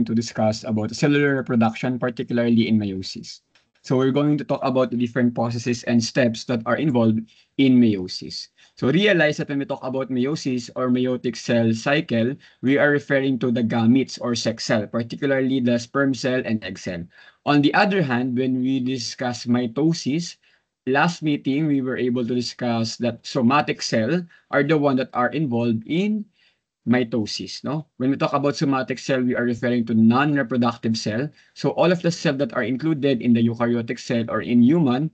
to discuss about cellular reproduction, particularly in meiosis. So we're going to talk about the different processes and steps that are involved in meiosis. So realize that when we talk about meiosis or meiotic cell cycle, we are referring to the gametes or sex cell, particularly the sperm cell and egg cell. On the other hand, when we discuss mitosis, last meeting we were able to discuss that somatic cell are the one that are involved in mitosis, no? When we talk about somatic cell, we are referring to non-reproductive cell. So all of the cells that are included in the eukaryotic cell or in human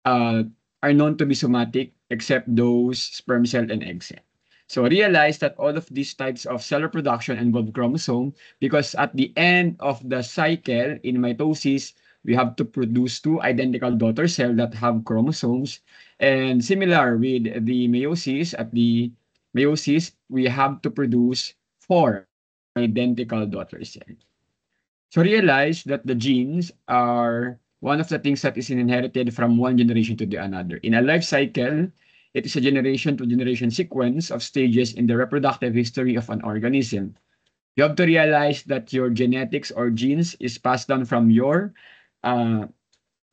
uh, are known to be somatic except those sperm cell and egg cell. So realize that all of these types of cell reproduction involve chromosome because at the end of the cycle in mitosis, we have to produce two identical daughter cells that have chromosomes. And similar with the meiosis, at the meiosis, we have to produce four identical daughter cells. So realize that the genes are one of the things that is inherited from one generation to the another. In a life cycle, it is a generation to generation sequence of stages in the reproductive history of an organism. You have to realize that your genetics or genes is passed down from your uh,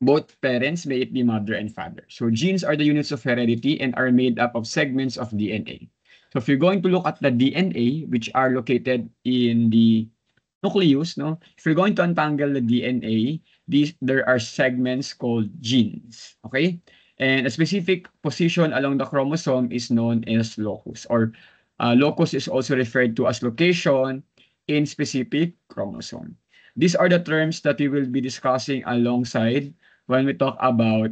both parents, may it be mother and father. So genes are the units of heredity and are made up of segments of DNA. So if you're going to look at the DNA, which are located in the nucleus, no? If you're going to untangle the DNA, there are segments called genes, okay? And a specific position along the chromosome is known as locus, or locus is also referred to as location in specific chromosome. These are the terms that we will be discussing alongside when we talk about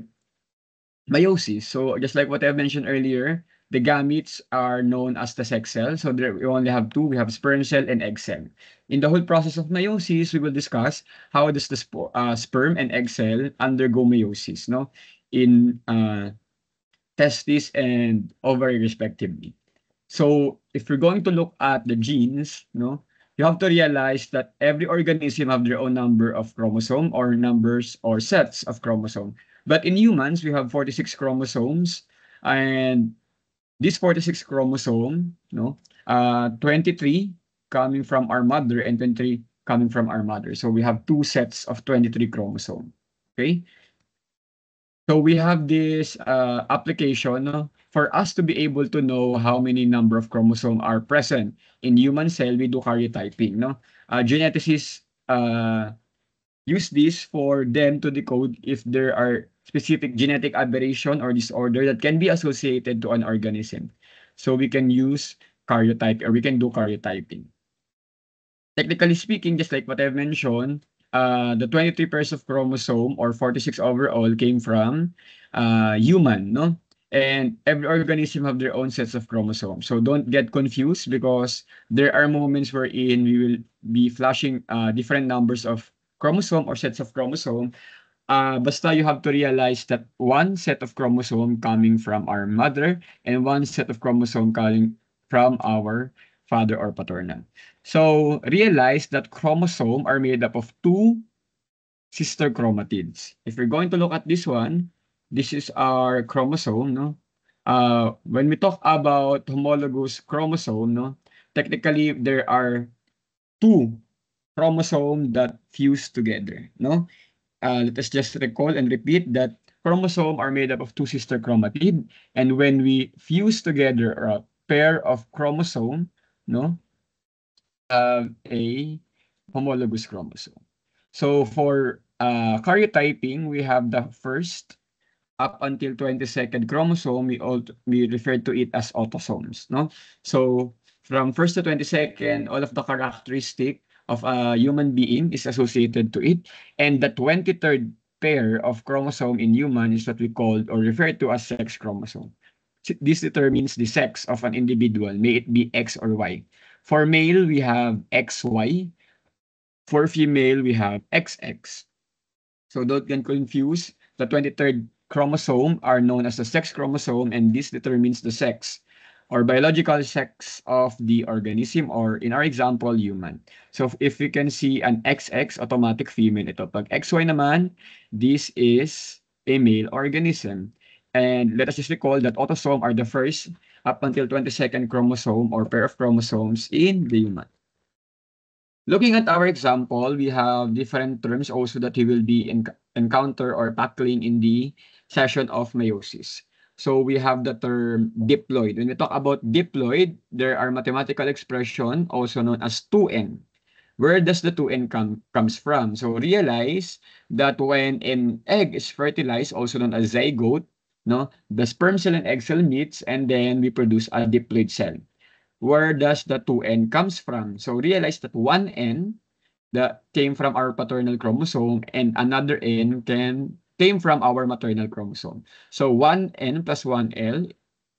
meiosis. So just like what I mentioned earlier, the gametes are known as the sex cell. So there, we only have two. We have sperm cell and egg cell. In the whole process of meiosis, we will discuss how does the sperm and egg cell undergo meiosis, no, in testes and ovary respectively. So if you're going to look at the genes, no, you have to realize that every organism have their own number of chromosome or numbers or sets of chromosome. But in humans, we have 46 chromosomes, and this 46 chromosome, no, 23 coming from our mother and 23 coming from our mother. So we have two sets of 23 chromosome. Okay? So we have this application, no, for us to be able to know how many number of chromosome are present in human cell. We do karyotyping, no. Geneticists use this for them to decode if there are specific genetic aberration or disorder that can be associated to an organism. So we can use karyotype or we can do karyotyping. Technically speaking, just like what I've mentioned, the 23 pairs of chromosome or 46 overall came from human, no? And every organism have their own sets of chromosomes. So don't get confused because there are moments wherein we will be flashing different numbers of chromosome or sets of chromosome. Basta you have to realize that one set of chromosome coming from our mother and one set of chromosome coming from our father or paternal. So realize that chromosome are made up of two sister chromatids. If you're going to look at this one, this is our chromosome, no? When we talk about homologous chromosome, no, technically there are two chromosome that fuse together, no? Let us just recall and repeat that chromosome are made up of two sister chromatid, and when we fuse together a pair of chromosome, no, have a homologous chromosome. So for karyotyping, we have the first up until 22nd chromosome. We refer to it as autosomes, no? So from first to 22nd, all of the characteristic of a human being is associated to it, and the 23rd pair of chromosome in human is what we call or refer to as sex chromosome. This determines the sex of an individual, may it be X or Y. For male, we have XY. For female, we have XX. So don't get confused. The 23rd chromosome are known as the sex chromosome, and this determines the sex or biological sex of the organism, or in our example, human. So if you can see an XX, automatic female ito. Pag XY naman, this is a male organism. And let us just recall that autosome are the first up until 22nd chromosome or pair of chromosomes in the human. Looking at our example, we have different terms also that we will be encounter or tackling in the session of meiosis. So we have the term diploid. When we talk about diploid, there are mathematical expression also known as 2n. Where does the 2n comes from? So realize that when an egg is fertilized, also known as zygote, no, the sperm cell and egg cell meets and then we produce a diploid cell. Where does the 2n comes from? So realize that 1n that came from our paternal chromosome and another n came from our maternal chromosome. So 1n plus 1l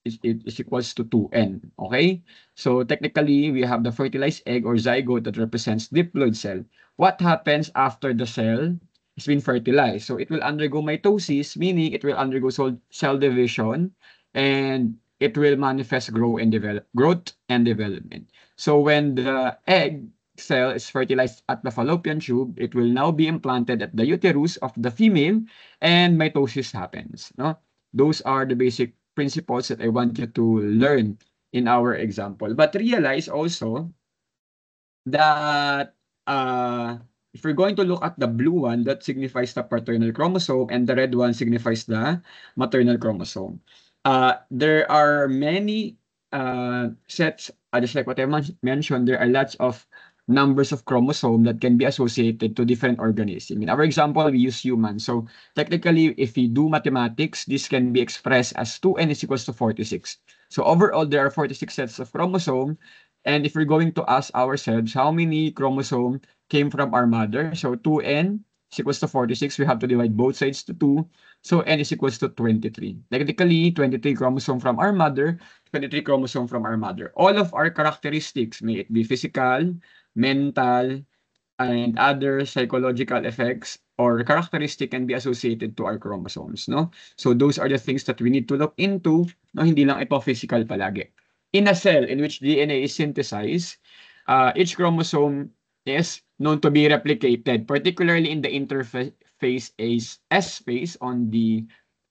is equals to 2n. Okay? So technically, we have the fertilized egg or zygote that represents diploid cell. What happens after the cell has been fertilized? So it will undergo mitosis, meaning it will undergo cell division and it will manifest growth and development. So when the egg cell is fertilized at the fallopian tube, it will now be implanted at the uterus of the female and mitosis happens. No? Those are the basic principles that I want you to learn in our example. But realize also that if we're going to look at the blue one, that signifies the paternal chromosome, and the red one signifies the maternal chromosome. There are many sets, just like what I mentioned, there are lots of numbers of chromosome that can be associated to different organisms. In our example, we use humans. So technically, if we do mathematics, this can be expressed as 2n is equals to 46. So overall, there are 46 sets of chromosome. And if we're going to ask ourselves how many chromosome came from our mother, so 2n is equals to 46, we have to divide both sides to 2. So n is equals to 23. Technically, 23 chromosome from our mother, 23 chromosome from our mother. All of our characteristics, may it be physical, mental, and other psychological effects or characteristic can be associated to our chromosomes, no? So those are the things that we need to look into, no? Hindi lang ito physical palagi. In a cell in which DNA is synthesized, each chromosome is known to be replicated, particularly in the interphase S phase on the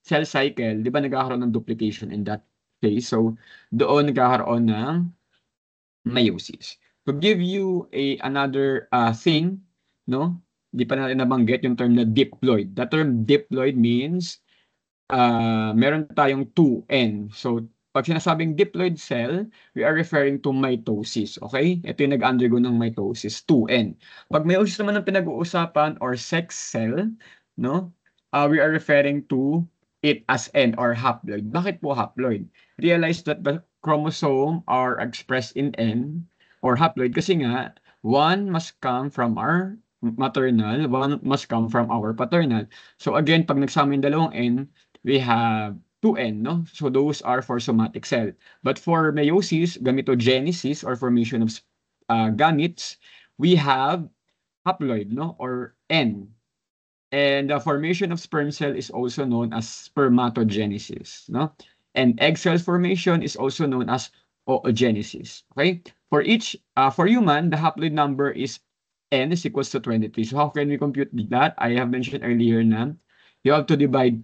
cell cycle. Di ba nagkakaroon ng duplication in that phase? So doon nagkakaroon ng meiosis. To give you another thing, no? Di pa natin nabanggit yung term na diploid. The term diploid means meron tayong 2n. So, pag sinasabing diploid cell, we are referring to mitosis. Okay? Ito yung nag-undergo ng mitosis, 2n. Pag meiosis naman ang pinag-uusapan or sex cell, no? We are referring to it as n or haploid. Bakit po haploid? Realize that the chromosome are expressed in n or haploid kasi nga, one must come from our maternal, one must come from our paternal. So again, pag nagsama yung dalawang n, we have 2n, no? So those are for somatic cell. But for meiosis, gametogenesis or formation of gametes, we have haploid, no? Or n. And the formation of sperm cell is also known as spermatogenesis, no? And egg cell formation is also known as oogenesis. Okay? For each, for human, the haploid number is n is equals to 23. So how can we compute that? I have mentioned earlier na you have to divide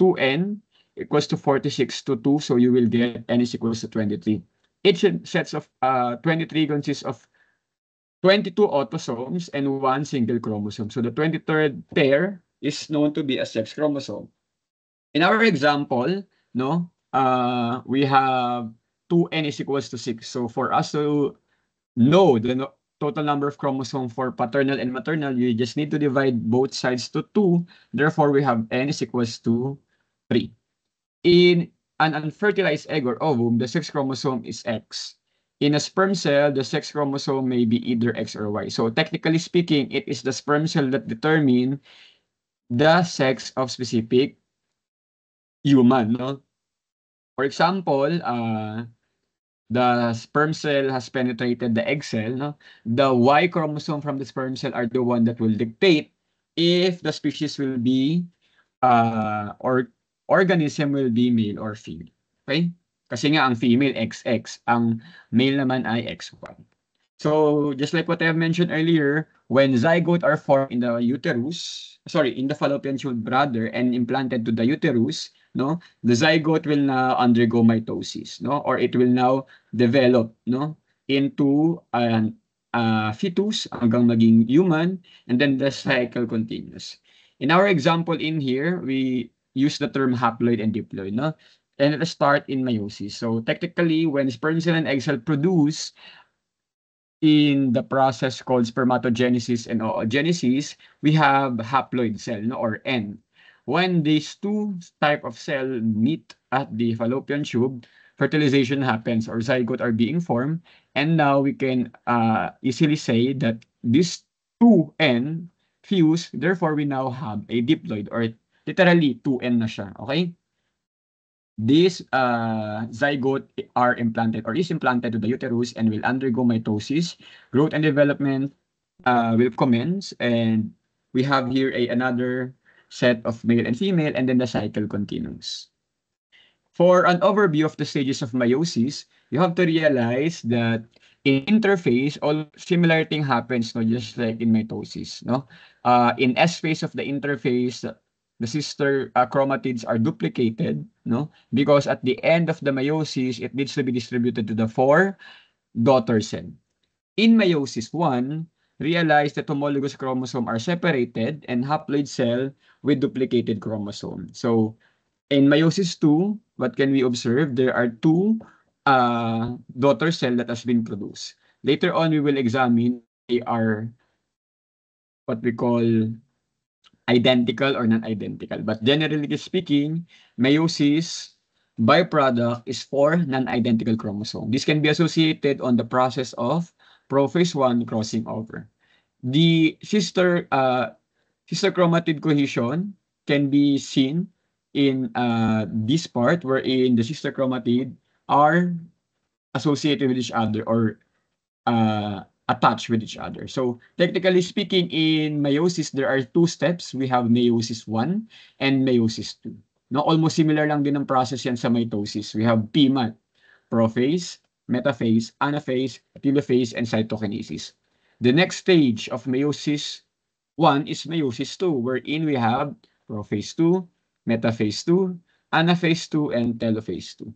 2n equals to 46 to 2, so you will get n is equals to 23. Each sets of 23 consists of 22 autosomes and 1 single chromosome. So the 23rd pair is known to be a sex chromosome. In our example, no, we have 2n is equals to 6. So for us to know the total number of chromosome for paternal and maternal, you just need to divide both sides to 2. Therefore, we have n is equals to 3. In an unfertilized egg or ovum, the sex chromosome is X. In a sperm cell, the sex chromosome may be either X or Y. So technically speaking, it is the sperm cell that determine the sex of specific human, no? For example, the sperm cell has penetrated the egg cell, no? The Y chromosome from the sperm cell are the one that will dictate if the species will be or organism will be male or female. Okay? Kasi nga ang female XX, ang male naman ay XY. So, just like what I have mentioned earlier, when zygote are formed in the uterus, in the fallopian tube rather, and implanted to the uterus, no, the zygote will now undergo mitosis, no, or it will now develop, no, into fetus hanggang maging human, and then the cycle continues. In our example in here, we use the term haploid and diploid, no? And let us start in meiosis. So technically, when sperm cell and egg cell produce in the process called spermatogenesis and oogenesis, we have haploid cell, no, or N. When these two type of cell meet at the fallopian tube, fertilization happens or zygote are being formed, and now we can easily say that these two N fuse, therefore we now have a diploid or literally 2N na siya, okay? These zygote are implanted or is implanted to the uterus and will undergo mitosis. Growth and development will commence, and we have here another set of male and female, and then the cycle continues. For an overview of the stages of meiosis, you have to realize that in interphase, all similar thing happens, no, just like in mitosis, no. In S phase of the interphase, the sister chromatids are duplicated, no, because at the end of the meiosis, it needs to be distributed to the 4 daughter cell. In meiosis 1, realize that homologous chromosome are separated and haploid cell with duplicated chromosome. So in meiosis 2, what can we observe? There are 2 daughter cell that has been produced. Later on, we will examine they are what we call identical or non-identical. But generally speaking, meiosis byproduct is 4 non-identical chromosome. This can be associated on the process of prophase 1 crossing over. The sister chromatid cohesion can be seen in this part wherein the sister chromatid are associated with each other or attached with each other. So technically speaking, in meiosis, there are 2 steps. We have meiosis 1 and meiosis 2. No, almost similar lang din ang process yan sa mitosis. We have PMAT, prophase, metaphase, anaphase, telophase, and cytokinesis. The next stage of meiosis 1 is meiosis 2, wherein we have prophase 2, metaphase 2, anaphase 2, and telophase 2.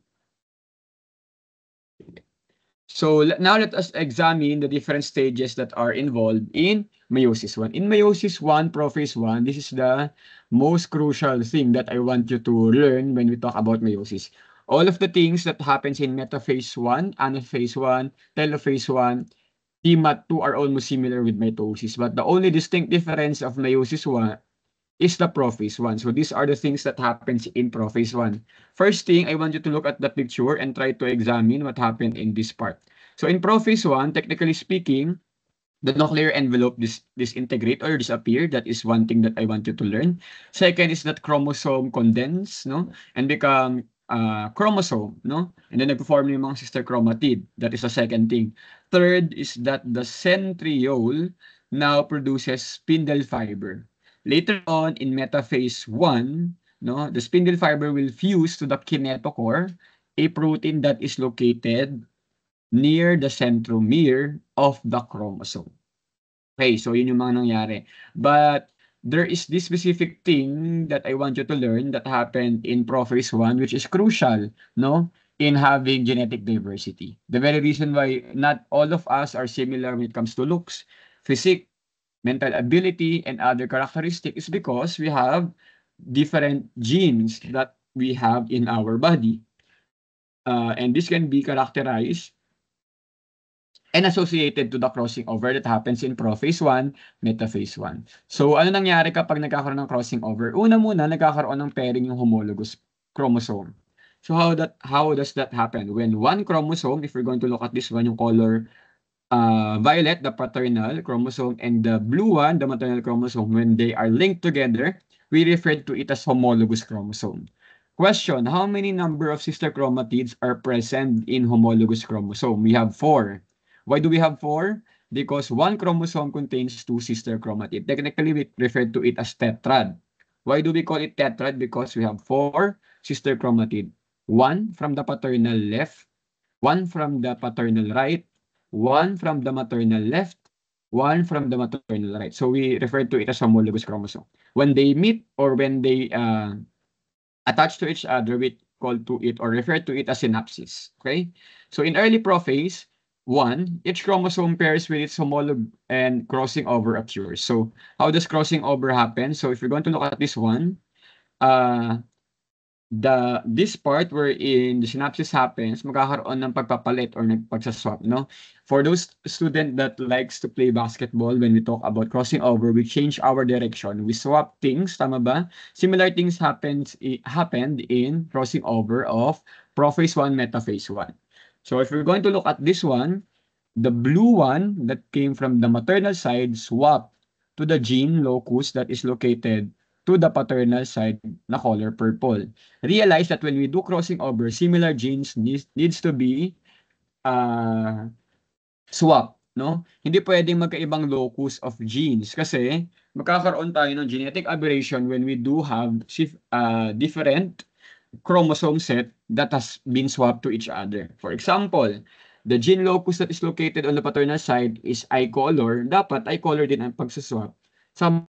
So now let us examine the different stages that are involved in meiosis 1. In meiosis 1, prophase 1, this is the most crucial thing that I want you to learn when we talk about meiosis. All of the things that happens in metaphase 1, anaphase 1, telophase 1, TMAT2 are almost similar with mitosis, but the only distinct difference of meiosis 1 is the prophase 1. So these are the things that happens in prophase 1. First thing, I want you to look at the picture and try to examine what happened in this part. So in prophase 1, technically speaking, the nuclear envelope disintegrate or disappear. That is one thing that I want you to learn. Second is that chromosome condense, no, and become chromosome, no, and then nag-form yung mga sister chromatid. That is the second thing. Third is that the centriole now produces spindle fiber. Later on in metaphase 1, no, the spindle fiber will fuse to the kinetochore, a protein that is located near the centromere of the chromosome. Okay, so yun yung mga nangyari. But there is this specific thing that I want you to learn that happened in prophase 1, which is crucial, no, in having genetic diversity. The very reason why not all of us are similar when it comes to looks, physique, mental ability, and other characteristics is because we have different genes that we have in our body. And this can be characterized and associated to the crossing over that happens in prophase 1, metaphase 1. So, ano nangyari kapag nagkakaroon ng crossing over? Una muna, nagkakaroon ng pairing yung homologous chromosome. So, how does that happen? When one chromosome, if we're going to look at this one, yung color violet, the paternal chromosome, and the blue one, the maternal chromosome, when they are linked together, we refer to it as homologous chromosome. Question, how many number of sister chromatids are present in homologous chromosome? We have 4. Why do we have 4? Because one chromosome contains 2 sister chromatids. Technically, we refer to it as tetrad. Why do we call it tetrad? Because we have 4 sister chromatids. 1 from the paternal left, 1 from the paternal right, 1 from the maternal left, 1 from the maternal right. So we refer to it as homologous chromosome. When they meet or when they attach to each other, we call to it or refer to it as synapsis. Okay? So in early prophase, 1, each chromosome pairs with its homologue and crossing over occurs. So, how does crossing over happen? So, if you're going to look at this one, uh, this part wherein the synapses happens, magkakaroon ng pagpapalit or pagsaswap, no? For those student that likes to play basketball, when we talk about crossing over, we change our direction. We swap things, tama ba? Similar things happened in crossing over of prophase 1, metaphase 1. So if we're going to look at this one, the blue one that came from the maternal side swapped to the gene locus that is located to the paternal side na color purple. Realize that when we do crossing over, similar genes needs to be swap, no? Hindi pwedeng magkaibang locus of genes kasi magkakaroon tayo ng genetic aberration when we do have different chromosome set that has been swapped to each other. For example, the gene locus that is located on the paternal side is eye color. Dapat eye color din ang pagsaswap sa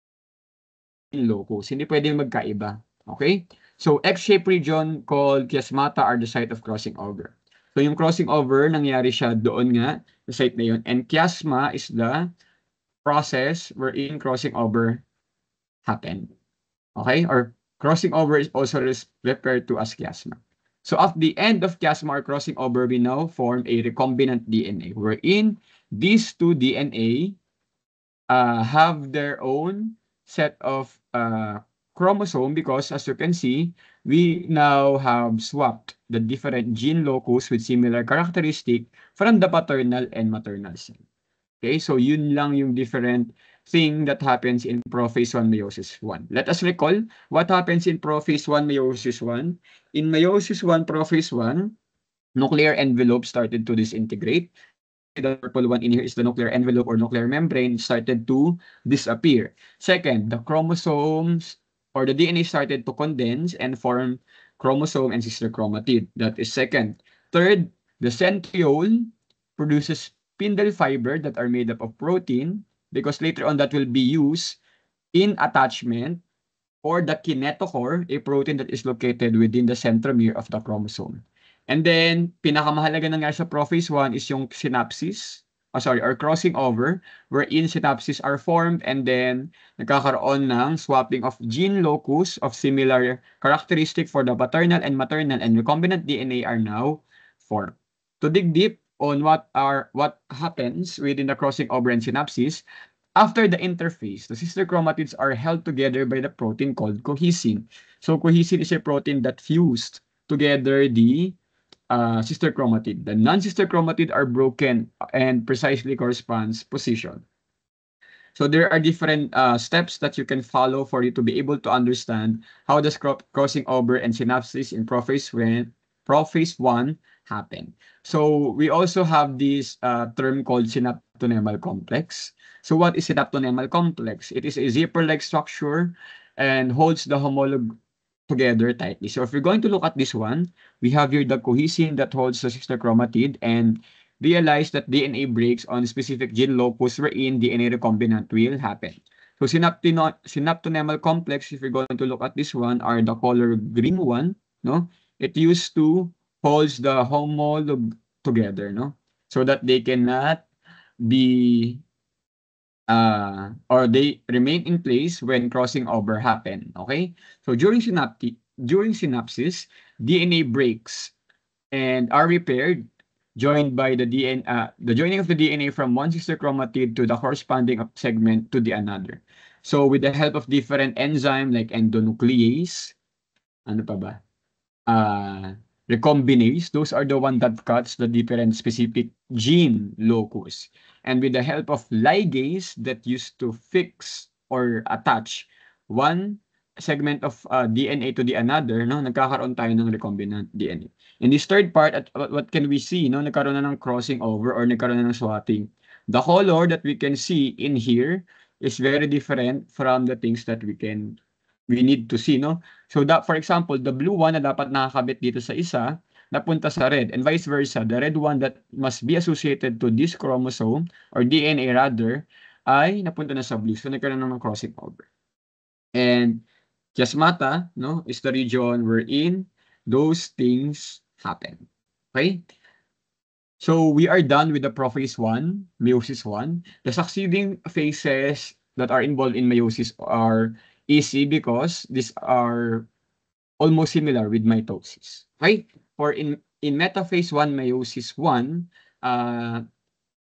gene locus. Hindi pwedeng magkaiba. Okay? So, X-shaped region called chiasmata are the site of crossing over. So, yung crossing over, nangyari siya doon nga, the site na yun. And chiasma is the process wherein crossing over happened. Okay? Or crossing over is also referred to as chiasma. So at the end of chiasma or crossing over, we now form a recombinant DNA, wherein these two DNA have their own set of chromosome because, as you can see, we now have swapped the different gene locus with similar characteristic from the paternal and maternal side. Okay, so yun lang yung different thing that happens in prophase 1 meiosis 1. Let us recall what happens in prophase 1 meiosis 1. In meiosis 1 prophase 1, nuclear envelope started to disintegrate. The purple one in here is the nuclear envelope or nuclear membrane started to disappear. Second, the chromosomes or the DNA started to condense and form chromosome and sister chromatid. That is second. Third, the centriole produces spindle fiber that are made up of protein because later on that will be used in attachment or the kinetochore, a protein that is located within the centromere of the chromosome. And then, pinakamahalaga nangyari sa prophase 1 is yung synapses, or crossing over, wherein synapses are formed and then nagkakaroon ng swapping of gene locus of similar characteristic for the paternal and maternal and recombinant DNA are now formed. To dig deep on what happens within the crossing over and synapses, after the interphase, the sister chromatids are held together by the protein called cohesin. So cohesin is a protein that fused together the sister chromatid. The non-sister chromatid are broken and precisely corresponds position. So there are different steps that you can follow for you to be able to understand how does crossing over and synapses in prophase 1 happen. So we also have this term called synaptonemal complex. So what is synaptonemal complex? It is a zipper-like structure and holds the homologue together tightly. So if you're going to look at this one, we have here the cohesin that holds the sister chromatid and realize that DNA breaks on specific gene locus wherein DNA recombinant will happen. So synaptonemal complex, if you're going to look at this one, are the color green one, no? It used to holds the homologue together, no? So that they cannot be or they remain in place when crossing over happen. Okay? So during synapsis, DNA breaks and are repaired, joined by the joining of the DNA from one sister chromatid to the corresponding segment to the another. So with the help of different enzyme like endonuclease, ano pa ba? Recombinase, those are the one that cuts the different specific gene locus. And with the help of ligase that used to fix or attach one segment of DNA to the another, no, nagkakaroon tayo ng recombinant DNA. In this third part, at what can we see? No, nagkaroon na ng crossing over or nagkaroon na ng swapping. The color that we can see in here is very different from the things that we need to see, no? So that, for example, the blue one na dapat nakakabit dito sa isa, napunta sa red, and vice versa. The red one that must be associated to this chromosome, or DNA rather, ay napunta na sa blue. So nagkaroon ng crossing over. And chiasmata, no, is the region wherein those things happen. Okay? So we are done with the prophase 1, meiosis 1. The succeeding phases that are involved in meiosis are easy because these are almost similar with mitosis. Okay? For in metaphase 1, meiosis 1,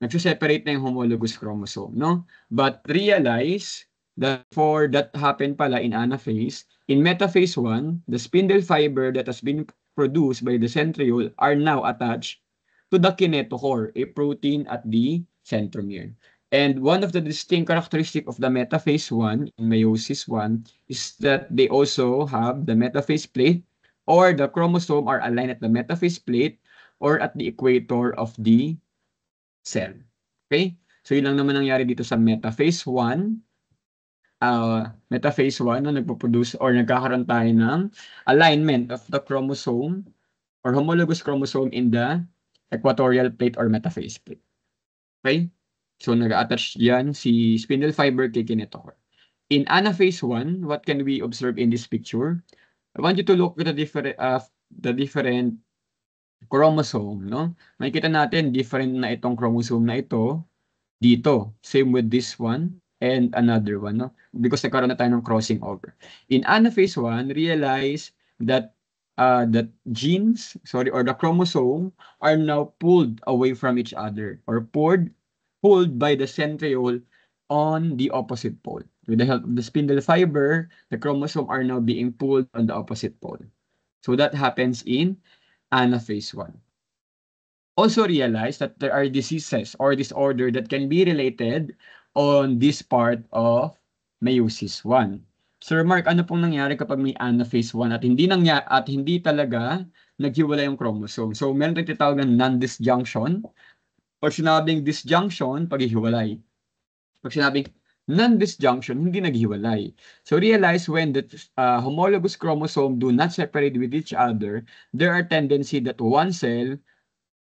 nagse-separate na yung homologous chromosome, no? But realize that for that happen pala in anaphase, in metaphase 1, the spindle fiber that has been produced by the centriole are now attached to the kinetochore, a protein at the centromere. And one of the distinct characteristic of the metaphase 1 in meiosis 1 is that they also have the metaphase plate, or the chromosome are aligned at the metaphase plate or at the equator of the cell. Okay? So yun lang naman nangyari dito sa metaphase 1. Metaphase 1, no, nagpo-produce or nagkakaroon tayo ng alignment of the chromosome or homologous chromosome in the equatorial plate or metaphase plate. Okay? So nag-attach yan si spindle fiber kay kinetochore. In anaphase 1, what can we observe in this picture? I want you to look at the different chromosome, no? Makikita natin different na itong chromosome na ito dito. Same with this one and another one, no? Because nagkaroon na tayo ng crossing over. In anaphase 1, realize that that genes, or the chromosome are now pulled away from each other or pulled by the centriole on the opposite pole. With the help of the spindle fiber, the chromosome are now being pulled on the opposite pole. So that happens in anaphase 1. Also realize that there are diseases or disorder that can be related on this part of meiosis 1. So Mark, ano pong nangyari kapag may anaphase 1 at hindi talaga naghiwalay yung chromosome? So meron tayong tinatawag na non-disjunction or sinabing disjunction, paghihiwalay. Pag sinabing non-disjunction, hindi naghiwalay. So realize when the homologous chromosome do not separate with each other, there are tendency that one cell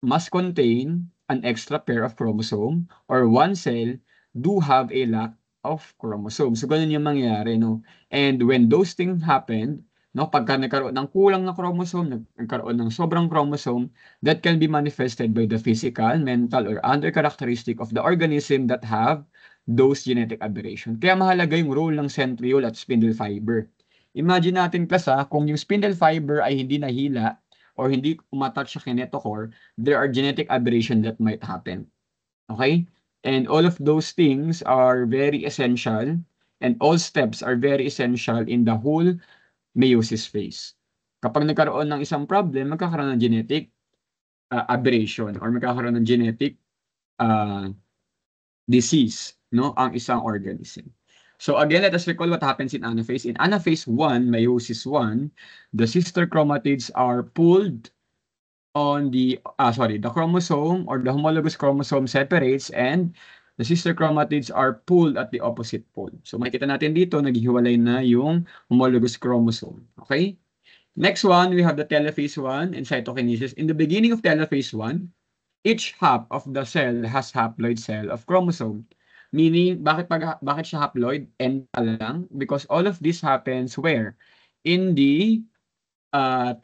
must contain an extra pair of chromosome or one cell do have a lack of chromosome. So, ganun yung mangyayari, no? And when those things happen, no, pagka nagkaroon ng kulang na chromosome, nagkaroon ng sobrang chromosome, that can be manifested by the physical, mental, or other characteristic of the organism that have those genetic aberration. Kaya mahalaga yung role ng centriole at spindle fiber. Imagine natin kung yung spindle fiber ay hindi nahila or hindi umatouch sa kinetochore, there are genetic aberration that might happen. Okay? And all of those things are very essential and all steps are very essential in the whole meiosis phase. Kapag nagkaroon ng isang problem, magkakaroon ng genetic aberration or magkakaroon ng genetic disease, no, ang isang organism. So again, let us recall what happens in anaphase. In anaphase 1, meiosis 1, the sister chromatids are pulled on the chromosome or the homologous chromosome separates and the sister chromatids are pulled at the opposite pole. So makikita natin dito, naghihiwalay na yung homologous chromosome. Okay? Next one, we have the telophase 1 and cytokinesis. In the beginning of telophase 1, each half of the cell has haploid cell of chromosome. Meaning, bakit siya haploid? N lang? Because all of this happens where? In the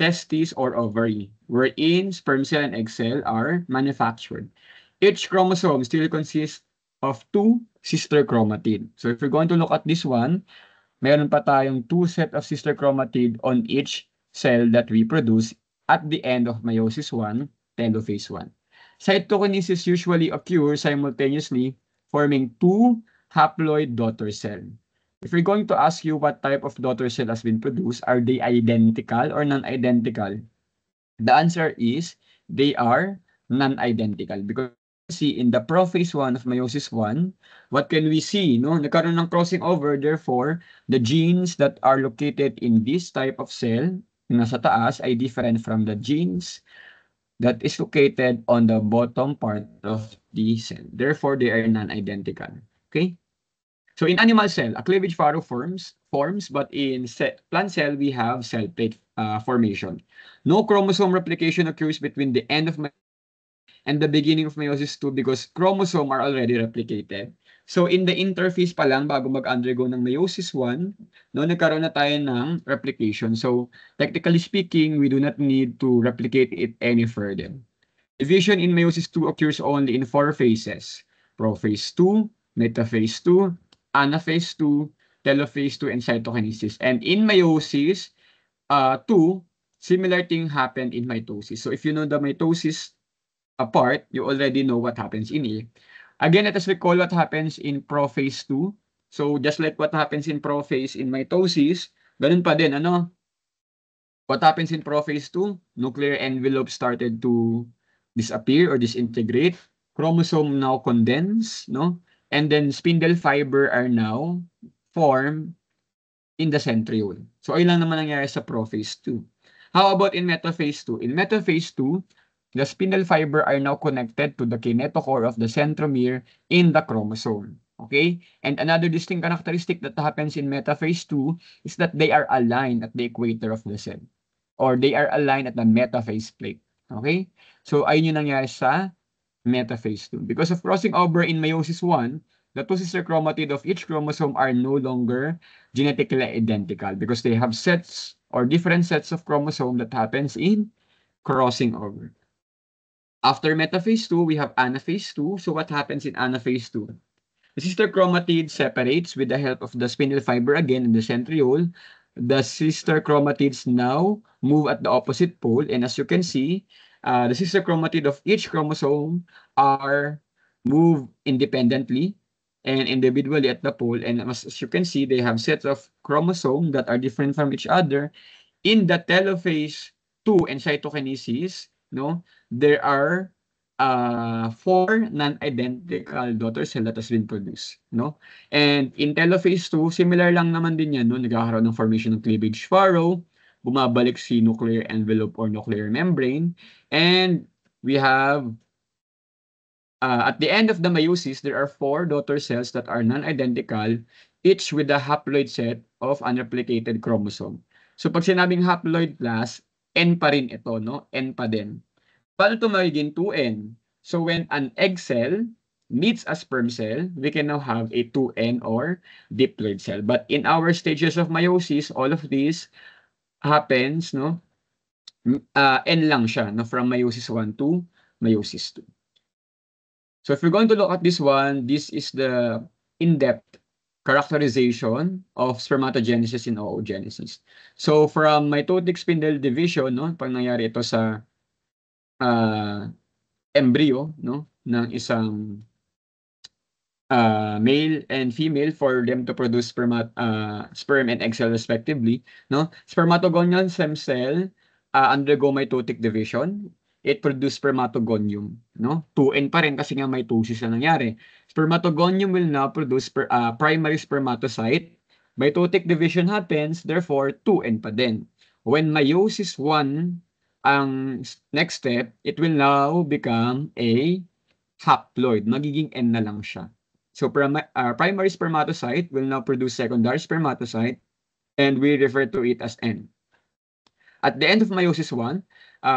testes or ovary, wherein sperm cell and egg cell are manufactured. Each chromosome still consists of 2 sister chromatid. So if we're going to look at this one, meron pa tayong 2 set of sister chromatid on each cell that we produce at the end of meiosis 1, telophase 1. Cytokinesis usually occurs simultaneously, forming 2 haploid daughter cell. If we're going to ask you what type of daughter cell has been produced, are they identical or non-identical? The answer is they are non-identical because see in the prophase 1 of meiosis 1, what can we see? No, nagkaroon ng crossing over, therefore, the genes that are located in this type of cell, nasa taas, ay different from the genes that is located on the bottom part of the cell. Therefore, they are non-identical. Okay? So in animal cell, a cleavage furrow forms, but in plant cell, we have cell plate formation. No chromosome replication occurs between the end of and the beginning of meiosis 2 because chromosome are already replicated. So in the interphase pa lang, bago mag-undergo ng meiosis 1, no, nagkaroon na tayo ng replication. So technically speaking, we do not need to replicate it any further. Division in meiosis II occurs only in 4 phases: prophase II, metaphase II, anaphase II, telophase II, and cytokinesis. And in meiosis II, similar thing happened in mitosis. So if you know the mitosis part, you already know what happens in A. Again, let us recall what happens in prophase II. So just like what happens in prophase in mitosis, ganun pa din, ano? What happens in prophase II? Nuclear envelope started to disappear or disintegrate. Chromosome now condense, no? And then spindle fiber are now formed in the centriole. So ayun lang naman nangyari sa prophase II. How about in metaphase II? In metaphase II, the spindle fiber are now connected to the kinetochore of the centromere in the chromosome. Okay? And another distinct characteristic that happens in metaphase II is that they are aligned at the equator of the cell, or they are aligned at the metaphase plate. Okay? So ayun yung nangyari sa metaphase II. Because of crossing over in meiosis I, the two sister chromatid of each chromosome are no longer genetically identical because they have sets or different sets of chromosome that happens in crossing over. After metaphase II, we have anaphase II. So what happens in anaphase II? The sister chromatid separates with the help of the spindle fiber again in the centriole. The sister chromatids now move at the opposite pole, and as you can see, the sister chromatid of each chromosome are move independently and individually at the pole. And as you can see, they have sets of chromosomes that are different from each other. In the telophase 2 and cytokinesis, no, there are 4 non-identical daughter cell that has been produced, no? And in telophase 2, similar lang naman din yan, no? Nagkakaroon ng formation ng cleavage furrow, bumabalik si nuclear envelope or nuclear membrane, and we have at the end of the meiosis, there are 4 daughter cells that are non-identical, each with a haploid set of unreplicated chromosome. So pag sinabing haploid plus, N pa rin ito, no? N pa din. Paano ito magiging 2N? So when an egg cell meets a sperm cell, we can now have a 2N or diploid cell. But in our stages of meiosis, all of these happens, no? N lang siya, no? From meiosis 1 to meiosis 2. So if we're going to look at this one, this is the in-depth characterization of spermatogenesis in oogenesis. So from mitotic spindle division, no, pag nangyari ito sa embryo, no, ng isang male and female for them to produce sperm and egg cell respectively, no? Spermatogonial stem cell undergo mitotic division. It produce spermatogonium, no? 2N pa rin kasi nga mitosis na nangyari. Spermatogonium will now produce primary spermatocyte. Mitotic division happens, therefore 2N pa din. When meiosis 1 ang next step, it will now become a haploid. Magiging N na lang siya. So primary spermatocyte will now produce secondary spermatocyte, and we refer to it as N. At the end of meiosis 1,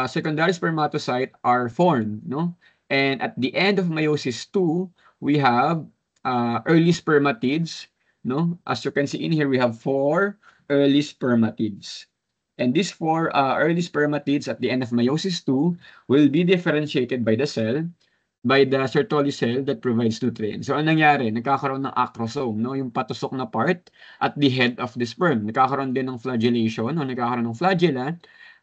secondary spermatocyte are formed, no? And at the end of meiosis 2, we have early spermatids, no? As you can see in here, we have 4 early spermatids. And these 4 early spermatids at the end of meiosis 2 will be differentiated by the cell, by the Sertoli cell that provides nutrients. So, anong nangyari? Nagkakaroon ng acrosome, no? Yung patusok na part at the head of the sperm. Nagkakaroon din ng flagellation, o nagkakaroon ng flagella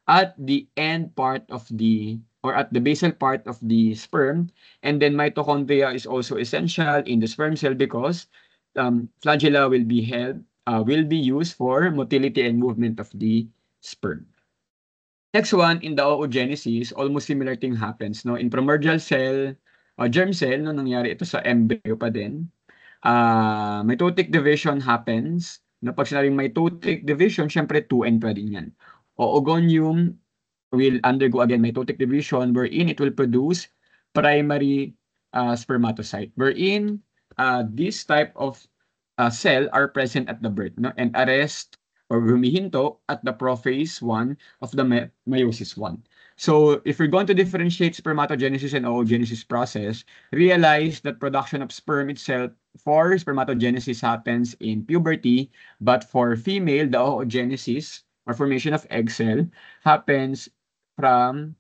at the end part of the, or at the basal part of the sperm. And then mitochondria is also essential in the sperm cell because flagella will be used for motility and movement of the sperm. Next one, in the oogenesis, almost similar thing happens, no? In primordial cell, germ cell, no, nangyari ito sa embryo pa din. Mitotic division happens. No, pag sinabing mitotic division, syempre 2N pa din yan. Oogonium will undergo again mitotic division wherein it will produce primary spermatocyte. Wherein this type of cell are present at the birth, no? And arrest or humihinto at the prophase 1 of the meiosis 1. So if you're going to differentiate spermatogenesis and oogenesis process, realize that production of sperm itself for spermatogenesis happens in puberty, but for female, the oogenesis or formation of egg cell happens from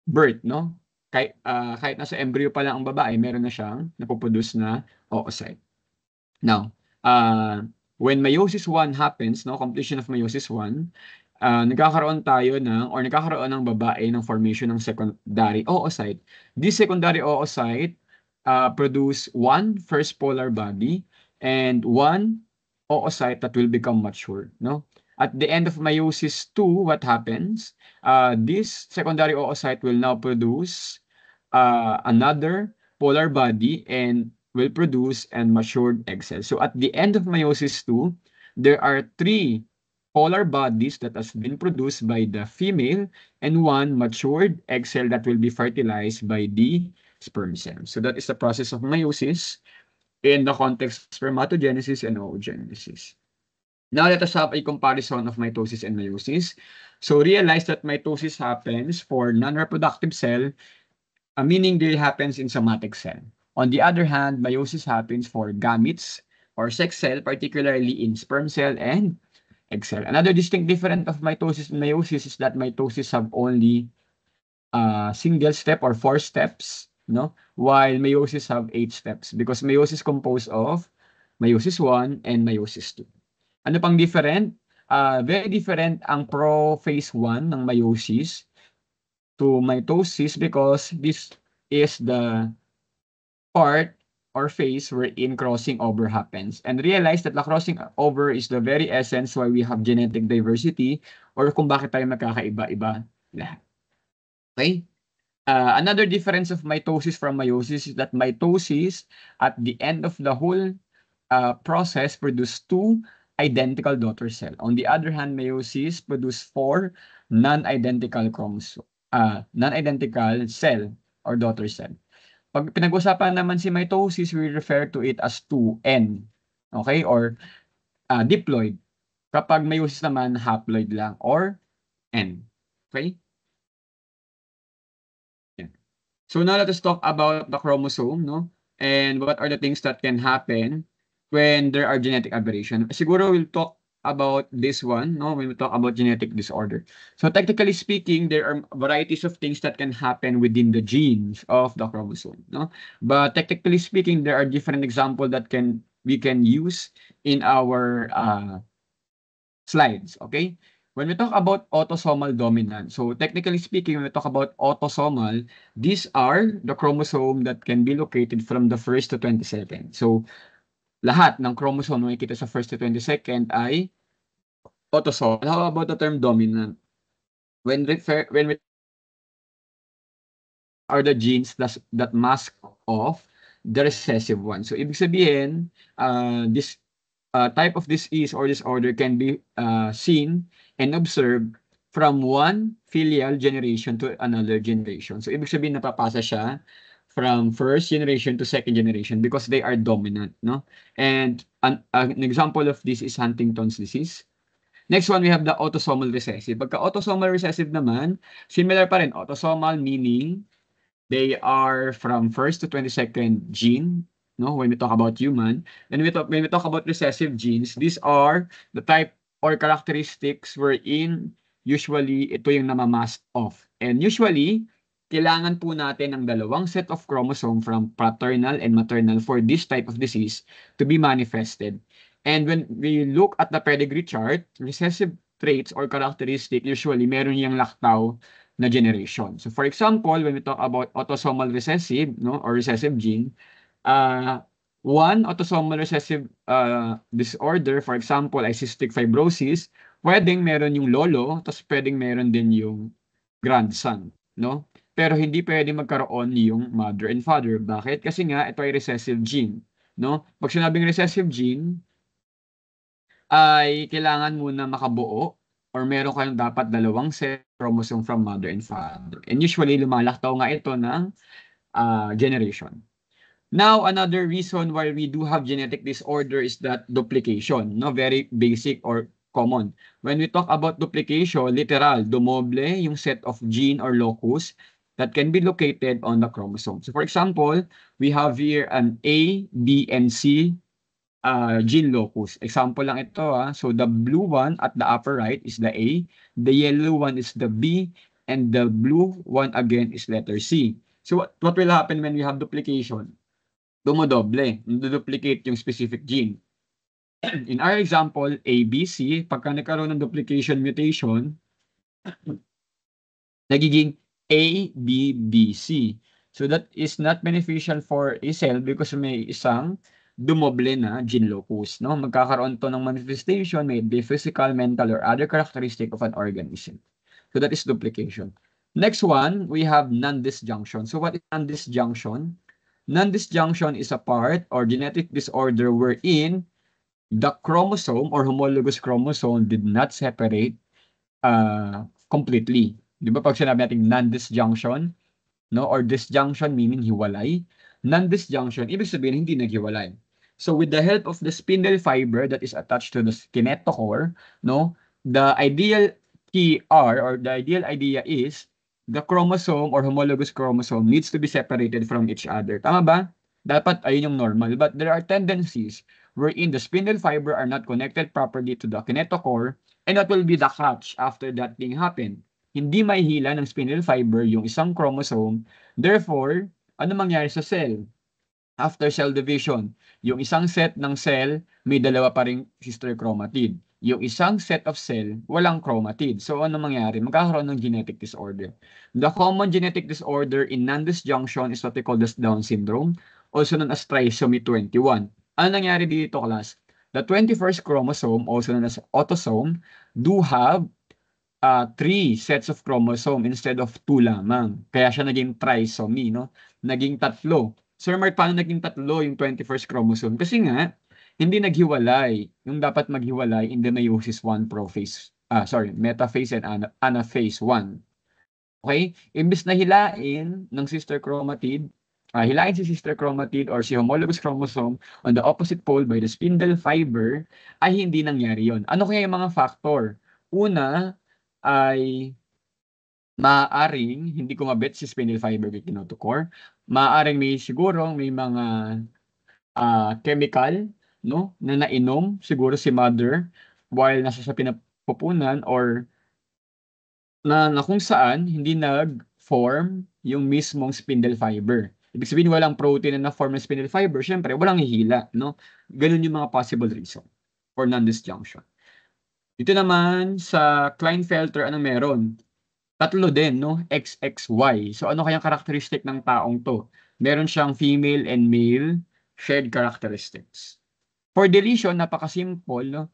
birth, no? kahit nasa embryo pa lang ang babae, meron na siyang napoproduce na oocyte. Now, when meiosis 1 happens, no, completion of meiosis 1, nagkakaroon ng babae ng formation ng secondary oocyte. This secondary oocyte produce one first polar body and one oocyte that will become mature, no? At the end of meiosis 2, what happens? This secondary oocyte will now produce another polar body and will produce and matured egg cells. So at the end of meiosis 2, there are 3 polar bodies that has been produced by the female and 1 matured egg cell that will be fertilized by the sperm cell. So that is the process of meiosis in the context of spermatogenesis and oogenesis. Now let us have a comparison of mitosis and meiosis. So realize that mitosis happens for non-reproductive cell, meaning it happens in somatic cell. On the other hand, meiosis happens for gametes or sex cell, particularly in sperm cell and egg cell. Another distinct difference of mitosis and meiosis is that mitosis have only single step or 4 steps, no? While meiosis have 8 steps because meiosis composed of meiosis 1 and meiosis 2. Ano pang different? Very different ang pro-phase 1 ng meiosis to mitosis because this is the part or phase wherein crossing over happens. And realize that the crossing over is the very essence why we have genetic diversity or kung bakit tayo magkakaiba-iba lahat. Okay? Another difference of mitosis from meiosis is that mitosis at the end of the whole process produce 2 identical daughter cell. On the other hand, meiosis produce 4 non-identical non-identical cell or daughter cell. Pag pinag-usapan naman si mitosis, we refer to it as 2N. Okay? Or diploid. Kapag meiosis naman, haploid lang or N. Okay? Yeah. So now let us talk about the chromosome, no? And what are the things that can happen when there are genetic aberration. Siguro we'll talk about this one, no, when we talk about genetic disorder. So technically speaking, there are varieties of things that can happen within the genes of the chromosome, no? But technically speaking, there are different examples that we can use in our slides, okay? When we talk about autosomal dominant, so technically speaking, when we talk about autosomal, these are the chromosome that can be located from the 1st to 22nd. So lahat ng chromosome na makikita sa 1st to 22nd ay autosomal. How about the term dominant? When we are the genes that mask off the recessive one. So ibig sabihin, this type of disease or disorder can be seen and observed from one filial generation to another generation. So ibig sabihin napapasa siya from first generation to second generation because they are dominant, no? And an example of this is Huntington's disease. Next one, we have the autosomal recessive. Pagka autosomal recessive naman, similar pa rin. Autosomal meaning they are from first to 22nd gene, no? When we talk about human. And when we talk about recessive genes, these are the type or characteristics wherein usually ito yung namamask off. And usually, kailangan po natin ng dalawang set of chromosome from paternal and maternal for this type of disease to be manifested. And when we look at the pedigree chart, recessive traits or characteristic, usually meron yung laktaw na generation. So for example, when we talk about autosomal recessive, no, or recessive gene, one autosomal recessive disorder, for example, ay cystic fibrosis, pwedeng meron yung lolo, tapos pwedeng meron din yung grandson, no? Pero hindi pwedeng magkaroon yung mother and father. Bakit? Kasi nga, ito ay recessive gene, no? Pag sinabing recessive gene, ay kailangan muna makabuo or meron kayong dapat dalawang set chromosome from mother and father. And usually, lumalaktaw nga ito ng generation. Now, another reason why we do have genetic disorder is that duplication, no? Very basic or common. When we talk about duplication, literal, dumoble yung set of gene or locus that can be located on the chromosome. So for example, we have here an A, B, and C gene locus. Example lang ito. So the blue one at the upper right is the A, the yellow one is the B, and the blue one again is letter C. So what will happen when we have duplication? Dumodoble, duplicate yung specific gene. In our example, ABC, pagka nagkaroon ng duplication mutation, nagiging ABBC. So that is not beneficial for a cell because may isang dumoble na gene locus. No? Magkakaroon to ng manifestation, may be physical, mental, or other characteristic of an organism. So that is duplication. Next one, we have non-disjunction. So what is non-disjunction? Non-disjunction is a part or genetic disorder wherein the chromosome or homologous chromosome did not separate completely. Di ba pag sinabi natin non-disjunction, no? Or disjunction meaning hiwalay. Non-disjunction, ibig sabihin hindi naghiwalay. So with the help of the spindle fiber that is attached to the kinetochore, no? The ideal PR or the ideal idea is the chromosome or homologous chromosome needs to be separated from each other. Tama ba? Dapat ayun yung normal. But there are tendencies wherein the spindle fiber are not connected properly to the kinetochore, and that will be the catch after that thing happen. Hindi mahihila ng spindle fiber yung isang chromosome. Therefore, ano mangyari sa cell? After cell division, yung isang set ng cell, may dalawa pa ring sister chromatid. Yung isang set of cell, walang chromatid. So, ano mangyari? Magkakaroon ng genetic disorder. The common genetic disorder in non-disjunction is what we call the Down syndrome, also known as trisomy 21. Ano nangyari dito, class? The 21st chromosome, also known as autosome, do have 3 sets of chromosome instead of 2 lamang. Kaya siya naging trisomy, no? Naging 3. Sir Mark, paano naging 3 yung 21st chromosome? Kasi nga, hindi naghiwalay. Yung dapat maghiwalay in the meiosis 1 prophase. Metaphase and anaphase 1. Okay? Imbis na hilain ng sister chromatid, hilain si sister chromatid or si homologous chromosome on the opposite pole by the spindle fiber, ay hindi nangyari yon. Ano kaya yung mga factor? Una, ay maaaring hindi kumabit si spindle fiber with kinetochore. Maaaring may mga chemical, no, na nainom siguro si mother while nasa sa pinapupunan or na kung saan hindi nag-form yung mismong spindle fiber. Ibig sabihin walang protein na na-form ng spindle fiber, syempre walang hihila, no? Ganun yung mga possible reason for non-disjunction. Dito naman sa Klinefelter, anong meron? 3 din, no? XXY. So ano kayang characteristic ng taong to? Meron siyang female and male shared characteristics. For deletion, napaka-simple, no?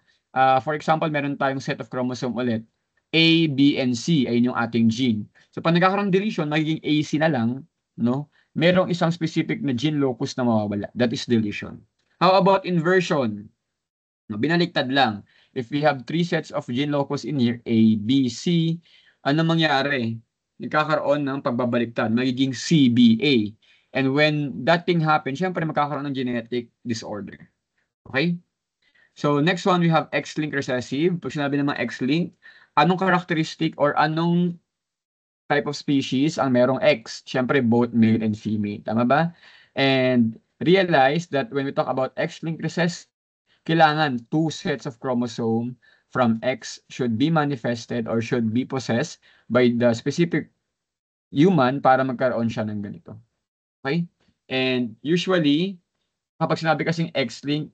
For example, meron tayong set of chromosome ulit. A, B, and C ay yung ating gene. So pag nagkakaroon ng deletion, magiging AC na lang, no? Merong isang specific na gene locus na mawawala. That is deletion. How about inversion? No, binaliktad lang. If we have 3 sets of gene locus in here, A, B, C, ano mangyari? Nagkakaroon ng pagbabaliktad. Magiging CBA. And when that thing happens, syempre magkakaroon ng genetic disorder. Okay? So, next one, we have X-linked recessive. Pag sinabi naman X-linked, anong characteristic or anong type of species ang merong X? Syempre, both male and female. Tama ba? And realize that when we talk about X-linked recessive, kailangan 2 sets of chromosome from X should be manifested or should be possessed by the specific human para magkaroon siya ng ganito. Okay? And usually, pag sinabi kasing X-link,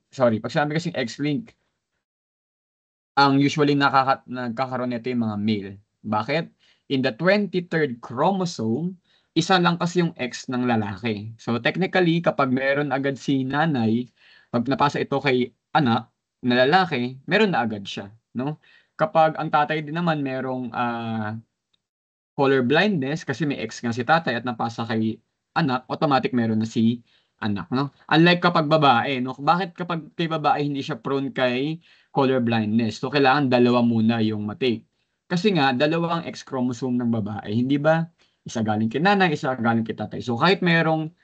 ang usually nagkakaroon nito yung mga male. Bakit? In the 23rd chromosome, isa lang kasi yung X ng lalaki. So technically, kapag meron agad si nanay, pag napasa ito kay anak na lalaki, meron na agad siya, no? Kapag ang tatay din naman merong color blindness kasi may X nga si tatay at napasa kay anak, automatic meron na si anak, no? Unlike kapag babae, no? Bakit kapag kay babae hindi siya prone kay color blindness? So kailangan dalawa muna yung matake. Kasi nga dalawa ang X chromosome ng babae, hindi ba? Isa galing kay nanay, isa galing kay tatay. So kahit merong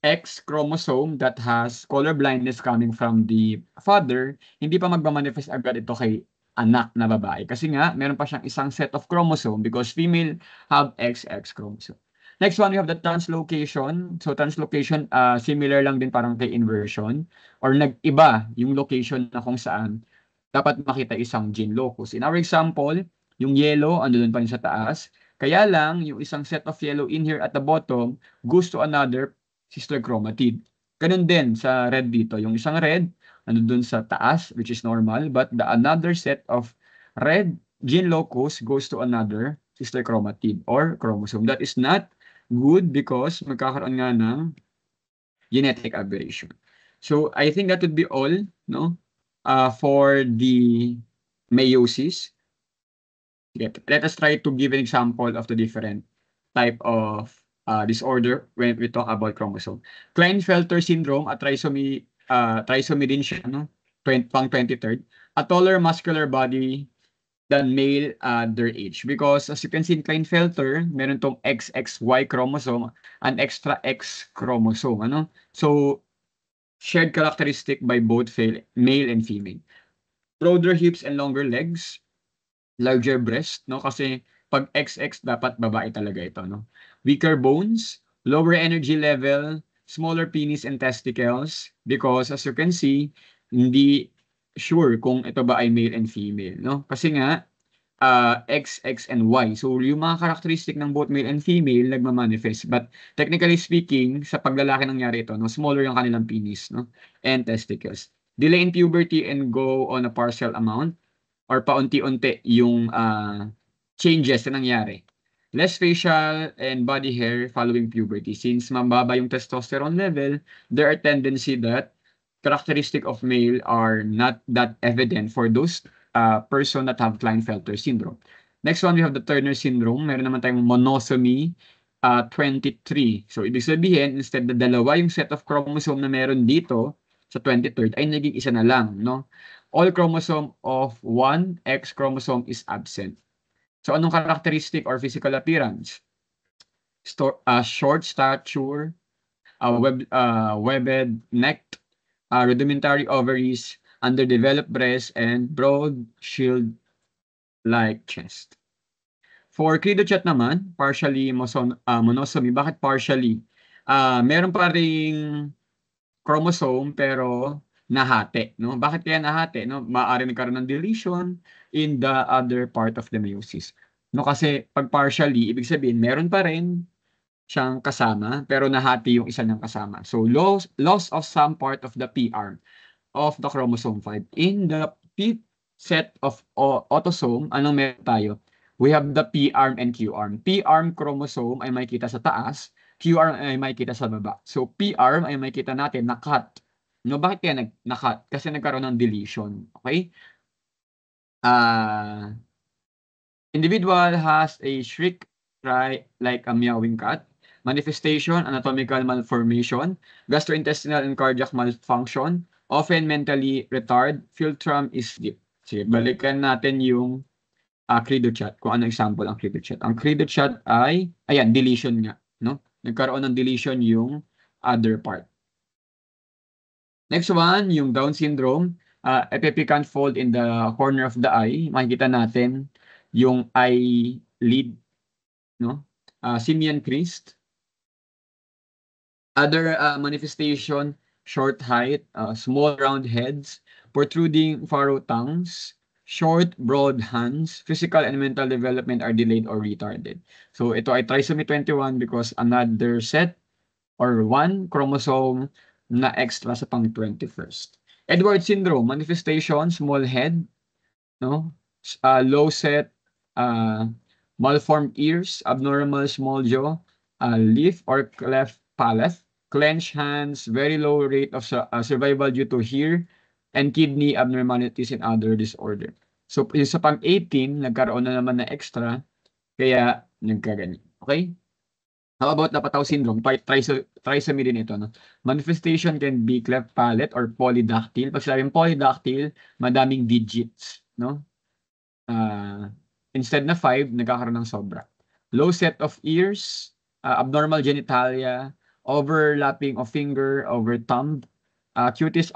X chromosome that has color blindness coming from the father, hindi pa magmamanifest agad ito kay anak na babae. Kasi nga, meron pa siyang isang set of chromosome because female have XX chromosome. Next one, we have the translocation. So translocation, similar lang din parang kay inversion or nag-iba yung location na kung saan dapat makita isang gene locus. In our example, yung yellow, andun pa rin sa taas. Kaya lang, yung isang set of yellow in here at the bottom goes to another sister chromatid. Ganun din sa red dito. Yung isang red, dun sa taas, which is normal, but the another set of red gene locus goes to another sister chromatid or chromosome. That is not good because magkakaroon nga ng genetic aberration. So I think that would be all, no, for the meiosis. Let us try to give an example of the different type of disorder when we talk about chromosome. Klinefelter syndrome, at trisomy din siya, no? Pang 23rd. A taller muscular body than male their age. Because as you can see in Klinefelter, meron tong XXY chromosome, an extra X chromosome. Ano? So, shared characteristic by both male and female. Broader hips and longer legs, larger breast, no? Kasi pag XX dapat babae talaga ito, no? Weaker bones, lower energy level, smaller penis and testicles because as you can see, hindi sure kung ito ba ay male and female, no? Kasi nga X, X, and Y. So, yung mga characteristic ng both male and female nagmamanifest. But technically speaking, sa paglalaki nangyari ito, no, smaller yung kanilang penis, no, and testicles. Delay in puberty and go on a partial amount or paunti-unti yung changes na nangyari. Less facial and body hair following puberty. Since mababa yung testosterone level, there are tendency that characteristic of male are not that evident for those person that have Klinefelter syndrome. Next one, we have the Turner syndrome. Meron naman tayong monosomy 23. So, ibig sabihin, instead na dalawa yung set of chromosome na meron dito sa 23rd, ay naging isa na lang, no? All chromosome of one X chromosome is absent. So, anong characteristic or physical appearance? Short stature, webbed neck, rudimentary ovaries, underdeveloped breast, and broad shield-like chest. For cridochat naman, partially monosomy. Bakit partially? Meron pa ring chromosome pero nahati, no? Bakit kaya nahati, no? Maaari nagkaroon ng deletion in the other part of the meiosis. No, kasi pag partially, ibig sabihin meron pa rin siyang kasama pero nahati yung isa niyang kasama. So loss of some part of the P arm of the chromosome 5. In the P set of autosome, anong meron tayo? We have the P arm and Q arm. P arm chromosome ay makikita sa taas, Q arm ay makikita sa baba. So P arm ay makikita natin na cut. No, bakit kaya na-cut? Kasi nagkaroon ng deletion. Okay? Individual has a shriek cry like a meowing cat. Manifestation, anatomical malformation, gastrointestinal and cardiac malfunction, often mentally retarded, philtrum is deep. Sige, balikan natin yung cridochat, kung ano example ang cridochat. Ang cridochat ay, ayan, deletion nga, no? Nagkaroon ng deletion yung other part. Next one, yung Down syndrome, epipicant fold in the corner of the eye. Makikita natin yung eyelid, no? Simian crease. Other manifestation, short height, small round heads, protruding furrow tongues, short, broad hands, physical and mental development are delayed or retarded. So ito ay trisomy 21 because another set or one chromosome na extra sa pang 21st. Edwards syndrome, manifestation, small head, no? Low set, malformed ears, abnormal small jaw, leaf or cleft palate, clenched hands, very low rate of survival due to hair and kidney abnormalities and other disorder. So, sa pang-18, nagkaroon na naman na extra, kaya nagkaganyan. Okay? How about the Patau syndrome? Trisomy din ito. No? Manifestation can be cleft palate or polydactyl. Pag sinabing polydactyl, madaming digits. No? Instead na 5, nagkakaroon ng sobra. Low set of ears, abnormal genitalia, overlapping of finger over thumb, cutis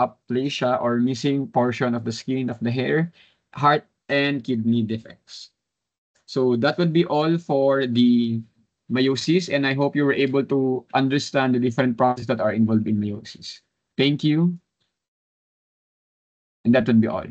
aplasia or missing portion of the skin of the hair, heart and kidney defects. So that would be all for the meiosis, and I hope you were able to understand the different processes that are involved in meiosis. Thank you. And that would be all.